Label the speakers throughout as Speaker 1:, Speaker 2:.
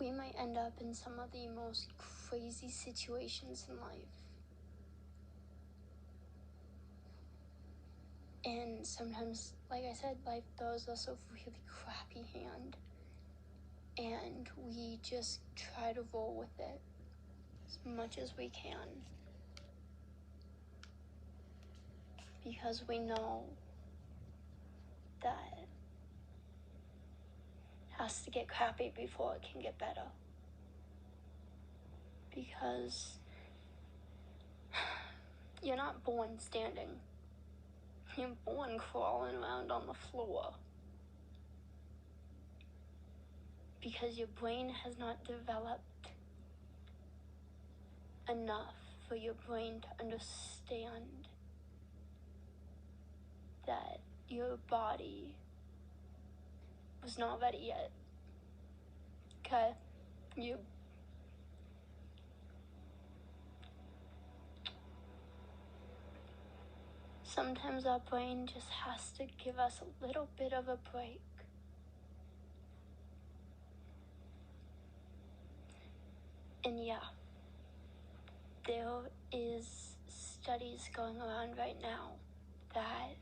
Speaker 1: we might end up in some of the most crazy situations in life. And sometimes, like I said, life throws us a really crappy hand. And we just try to roll with it as much as we can. Because we know that it has to get crappy before it can get better. Because you're not born standing. You're born crawling around on the floor. Because your brain has not developed enough for your brain to understand that your body was not ready yet. Okay? Sometimes our brain just has to give us a little bit of a break. And yeah, there is studies going around right now that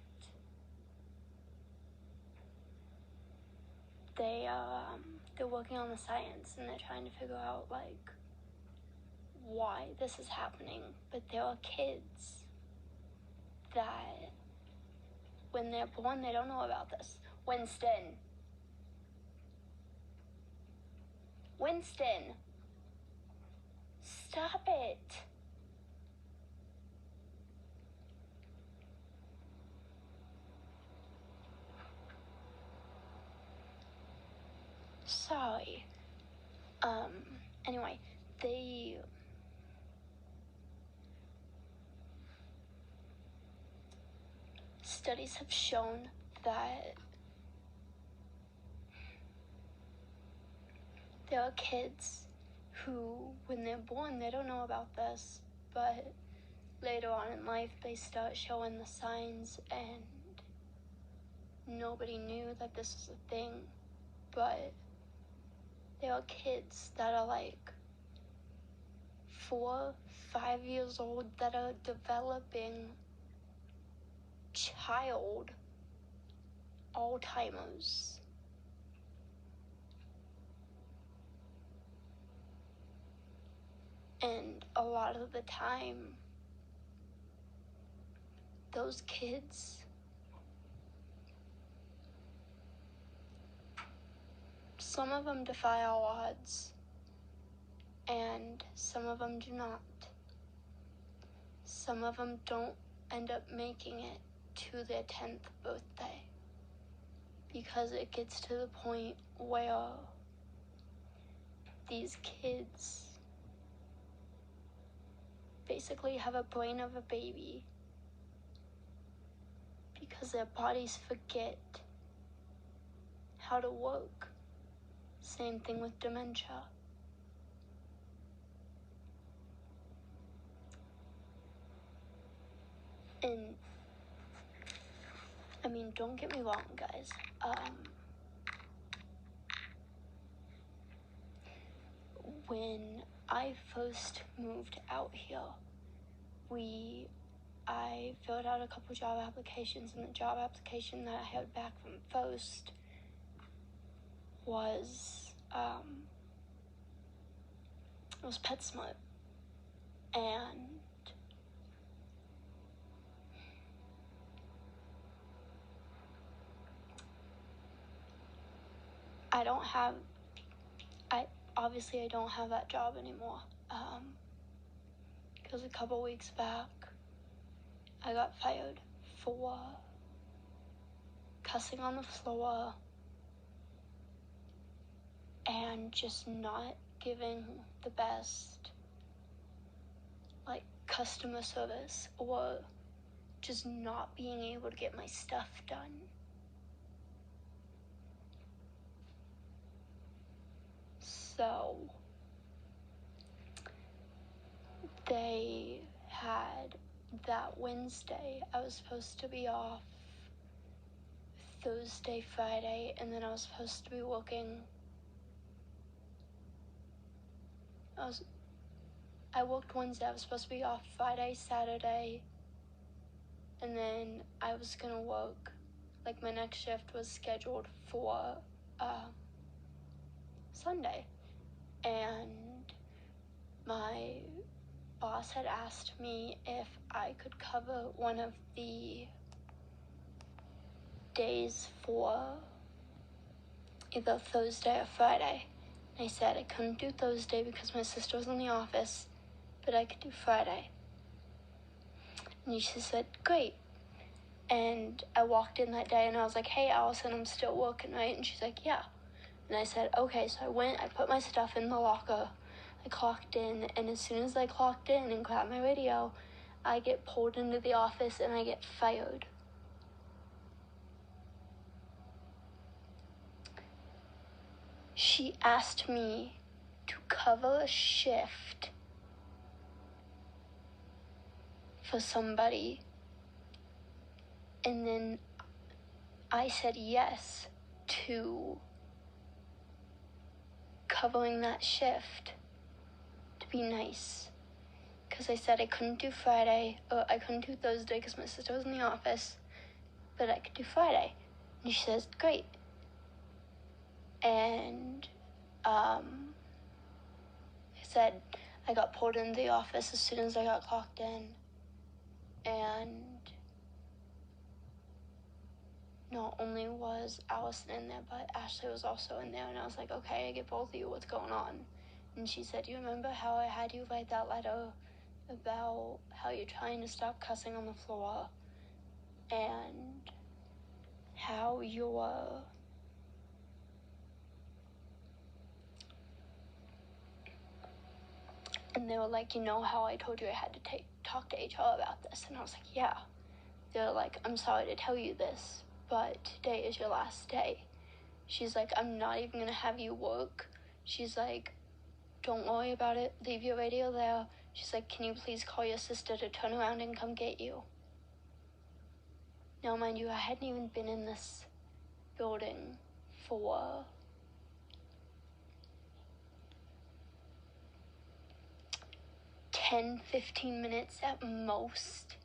Speaker 1: they're working on the science, and they're trying to figure out like why this is happening. But there are kids that when they're born, they don't know about this. Winston, stop it. Sorry. Anyway, studies have shown that there are kids who, when they're born, they don't know about this, but later on in life, they start showing the signs, and nobody knew that this was a thing, but there are kids that are like 4, 5 years old that are developing child Alzheimer's. And a lot of the time, those kids, some of them defy all odds, and some of them do not. Some of them don't end up making it to their 10th birthday because it gets to the point where these kids basically have a brain of a baby because their bodies forget how to work. Same thing with dementia. And I mean, don't get me wrong, guys. When I first moved out here, I filled out a couple job applications, and the job application that I heard back from first was PetSmart. And I don't have that job anymore. Because a couple weeks back, I got fired for cussing on the floor and just not giving the best, like, customer service, or just not being able to get my stuff done. So they had that Wednesday, I was supposed to be off Thursday, Friday, and then I was supposed to be working I worked Wednesday. I was supposed to be off Friday, Saturday, and then I was gonna work, like my next shift was scheduled for Sunday, and my boss had asked me if I could cover one of the days for either Thursday or Friday. And I said I couldn't do Thursday because my sister was in the office, but I could do Friday. And she said, great. And I walked in that day and I was like, hey, Allison, I'm still working, right? And she's like, yeah. And I said, okay. So I went, I put my stuff in the locker, I clocked in, and as soon as I clocked in and grabbed my radio, I get pulled into the office and I get fired. She asked me to cover a shift for somebody, and then I said yes to covering that shift to be nice, because I said I couldn't do Friday, or I couldn't do Thursday because my sister was in the office, but I could do Friday. And she says, great. And I said I got pulled into the office as soon as I got clocked in, and not only was Allison in there, but Ashley was also in there, and I was like, okay, I get both of you, what's going on? And she said, you remember how I had you write that letter about how you're trying to stop cussing on the floor, and how you're and they were like, you know how I told you I had to talk to HR about this? And I was like, yeah. They're like, I'm sorry to tell you this, but today is your last day. She's like, I'm not even going to have you work. She's like, don't worry about it. Leave your radio there. She's like, can you please call your sister to turn around and come get you? Now, mind you, I hadn't even been in this building for 10-15 minutes at most.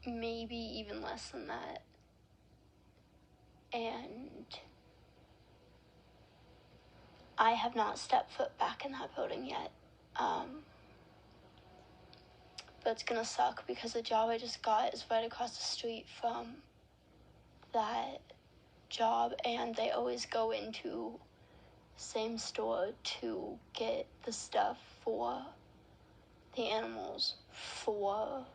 Speaker 1: Maybe even less than that. And I have not stepped foot back in that building yet. But it's gonna suck because the job I just got is right across the street from that job, and they always go into the same store to get the stuff for the animals for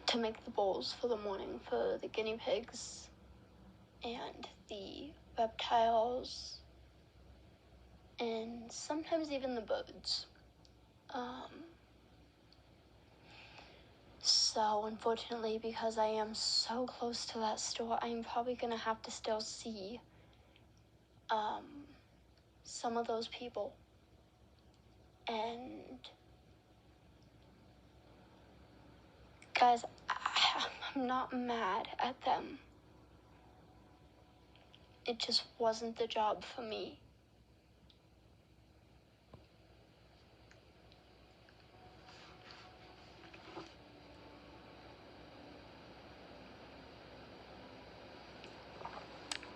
Speaker 1: to make the bowls for the morning for the guinea pigs and the reptiles and sometimes even the birds. So unfortunately, because I am so close to that store, I'm probably gonna have to still see some of those people. And guys, I'm not mad at them. It just wasn't the job for me.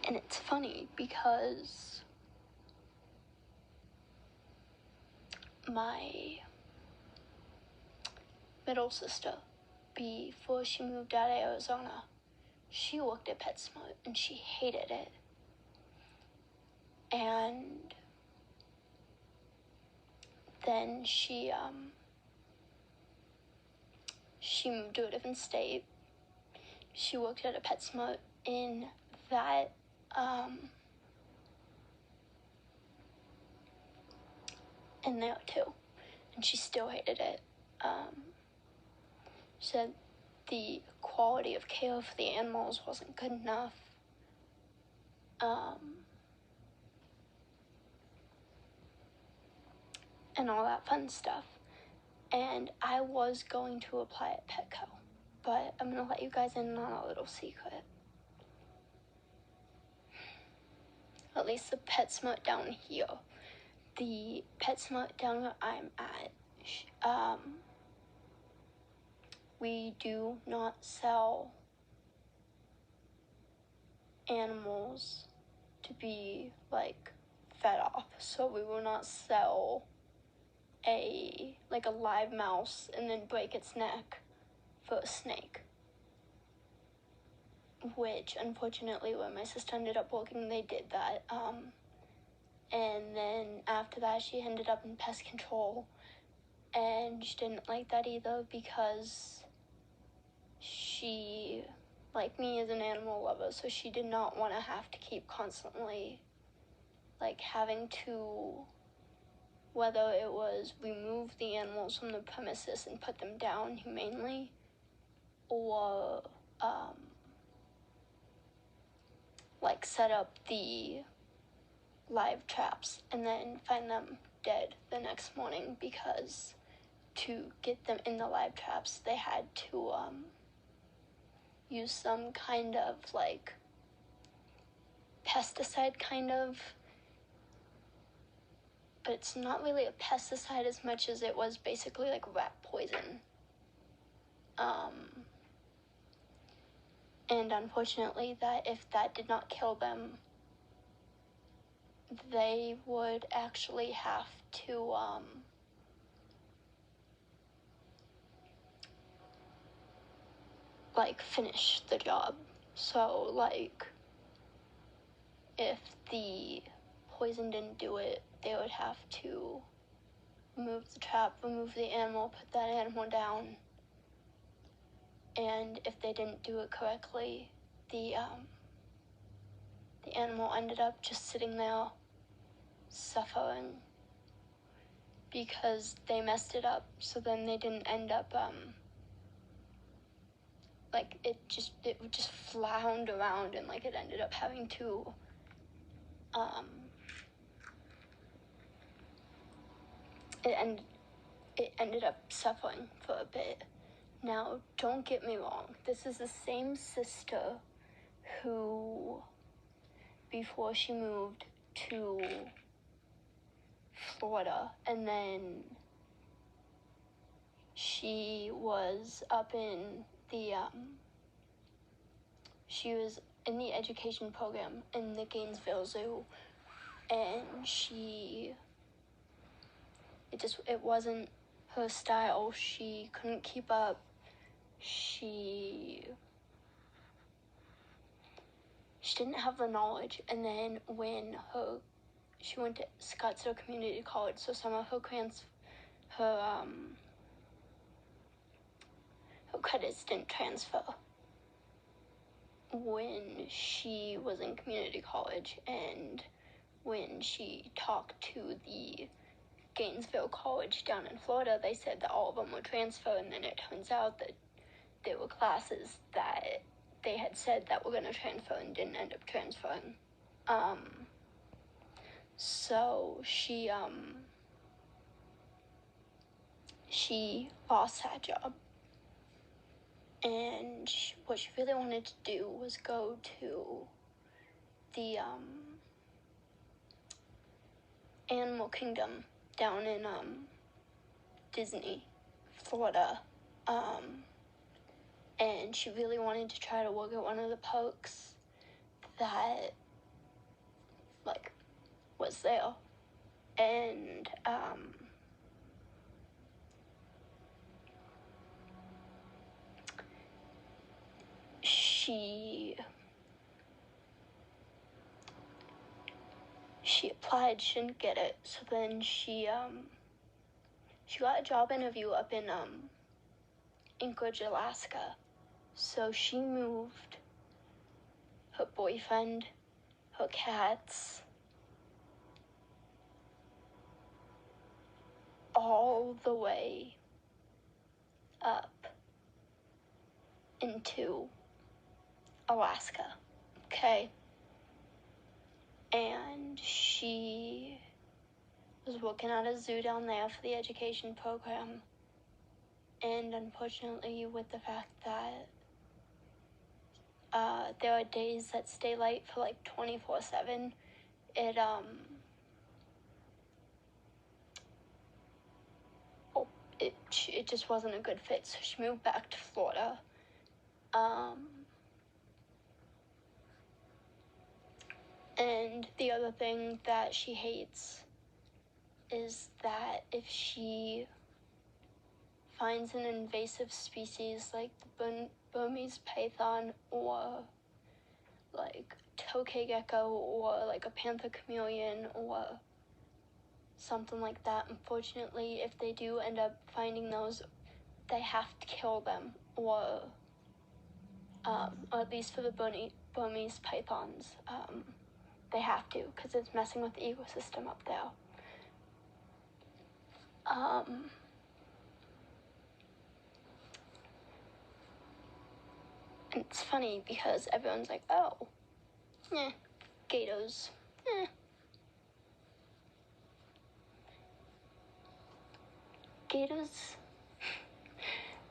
Speaker 1: And it's funny because my middle sister, before she moved out of Arizona, she worked at PetSmart and she hated it. And then she moved to a different state. She worked at a PetSmart in that in there too, and she still hated it. She said the quality of care for the animals wasn't good enough. And all that fun stuff. And I was going to apply at Petco. but I'm gonna let you guys in on a little secret. At least the PetSmart down here. The PetSmart down where I'm at, we do not sell animals to be like fed off. So we will not sell a live mouse and then break its neck for a snake. Which unfortunately when my sister ended up working, they did that. And then after that she ended up in pest control, and she didn't like that either because she, like me, is an animal lover, so she did not want to have to keep constantly having to, whether it was remove the animals from the premises and put them down humanely, or set up the live traps and then find them dead the next morning, because to get them in the live traps they had to use some kind of pesticide but it's not really a pesticide as much as it was basically rat poison. And unfortunately, that if that did not kill them, they would actually have to finish the job. So if the poison didn't do it, they would have to remove the trap, remove the animal, put that animal down. And if they didn't do it correctly, the animal ended up just sitting there suffering because they messed it up. So then they didn't end up it would just flound around, and it ended up having to it ended up suffering for a bit. Now, don't get me wrong, this is the same sister who, before she moved to Florida, and then she was up in the she was in the education program in the Gainesville Zoo, and it wasn't her style. She couldn't keep up. She didn't have the knowledge. And then when she went to Scottsdale Community College, so some of her credits didn't transfer when she was in community college. And when she talked to the Gainesville College down in Florida, they said that all of them would transfer, and then it turns out that there were classes that they had said that were going to transfer and didn't end up transferring. So she lost that job, and what she really wanted to do was go to the Animal Kingdom down in Disney, Florida, and she really wanted to try to work at one of the parks that was there. And she applied, she didn't get it, so then she got a job interview up in Anchorage, Alaska. So she moved her boyfriend, her cats, all the way up into Alaska, okay? And she was working at a zoo down there for the education program. And unfortunately, with the fact that there are days that stay late for like 24/7, it just wasn't a good fit, so she moved back to Florida. And the other thing that she hates is that if she finds an invasive species like the Burmese python or like tokay gecko or like a panther chameleon or something like that, unfortunately, if they do end up finding those, they have to kill them, or at least for the Burmese pythons, they have to, because it's messing with the ecosystem up there. And it's funny because everyone's like, oh, gators, Gators.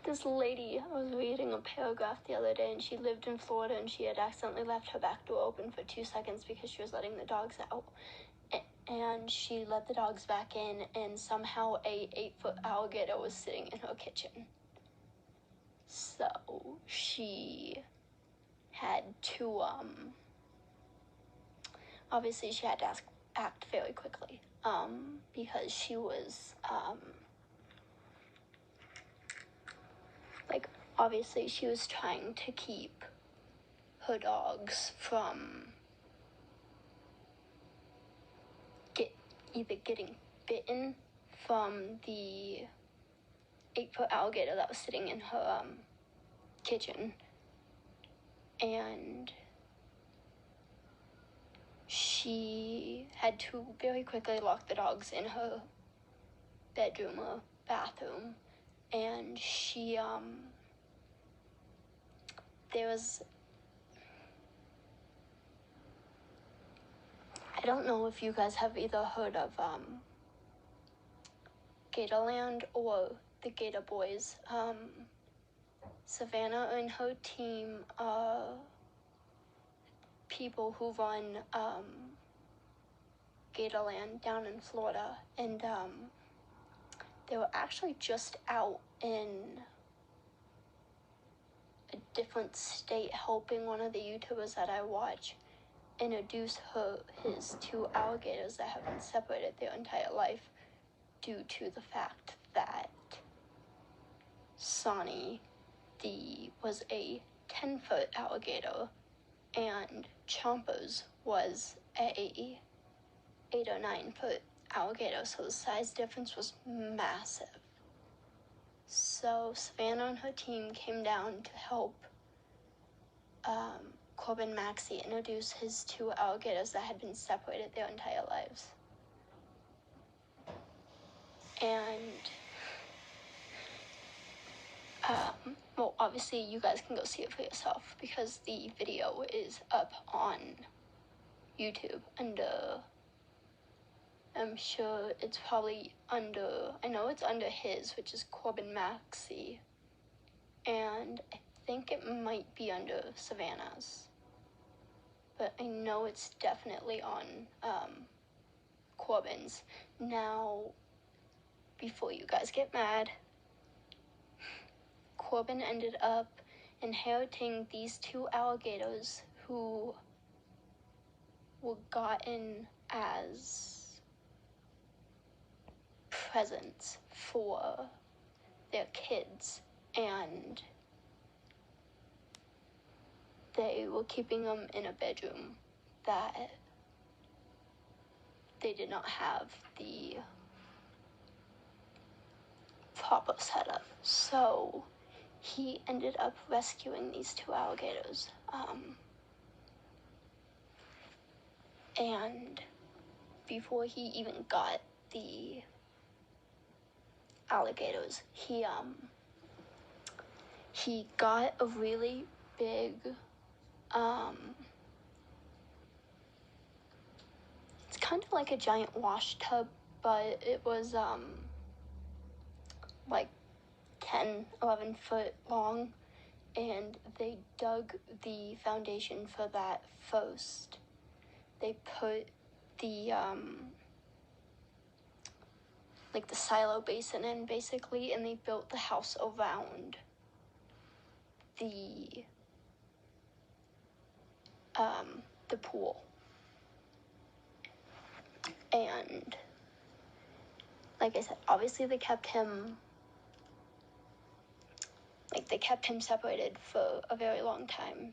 Speaker 1: This lady, I was reading a paragraph the other day, and she lived in Florida, and she had accidentally left her back door open for 2 seconds because she was letting the dogs out. And she let the dogs back in, and somehow a 8-foot alligator was sitting in her kitchen. So she had to, obviously she had to act very quickly, because she was, obviously she was trying to keep her dogs from either getting bitten from the 8-foot alligator that was sitting in her kitchen, and she had to very quickly lock the dogs in her bedroom or bathroom, and she I don't know if you guys have either heard of Gatorland or the Gator Boys. Savannah and her team, people who run Gatorland down in Florida, and they were actually just out in a different state helping one of the YouTubers that I watch introduce his 2 alligators that have been separated their entire life due to the fact that Sonny was a 10-foot alligator and Chompers was a 8 or 9-foot alligator, so the size difference was massive. So Savannah and her team came down to help Corbin Maxey introduce his 2 alligators that had been separated their entire lives. And well, obviously you guys can go see it for yourself because the video is up on YouTube under, I'm sure it's probably under, I know it's under his, which is Corbin Maxey, and I think it might be under Savannah's, but I know it's definitely on Corbin's. Now, before you guys get mad, Corbin ended up inheriting these 2 alligators who were gotten as presents for their kids, and they were keeping them in a bedroom that they did not have the proper setup. So he ended up rescuing these 2 alligators. And before he even got the alligators, he got a really big, it's kind of like a giant wash tub, but it was, like 10, 11 foot long, and they dug the foundation for that first. They put the, like the silo basin in, basically, and they built the house around the pool. And like I said, obviously they kept him separated for a very long time.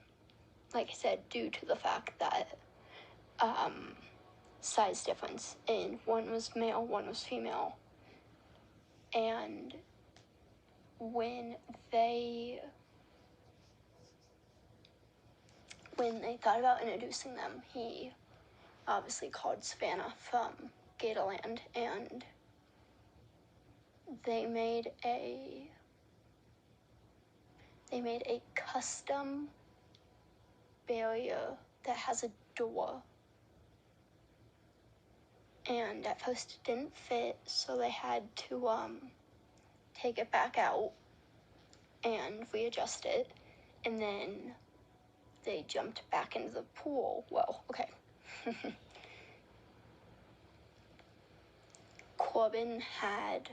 Speaker 1: Like I said, due to the fact that size difference, and one was male, one was female. And when they thought about introducing them, he obviously called Savannah from Gatorland, and they made a custom barrier that has a door. And at first it didn't fit, so they had to take it back out and readjust it, and then they jumped back into the pool. Well, okay. Corbin had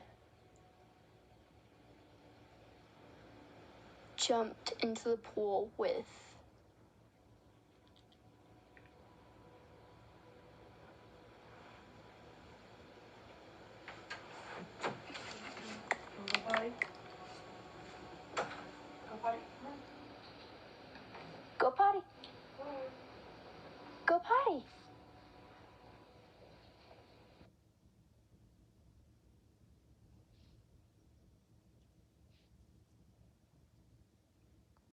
Speaker 1: jumped into the pool with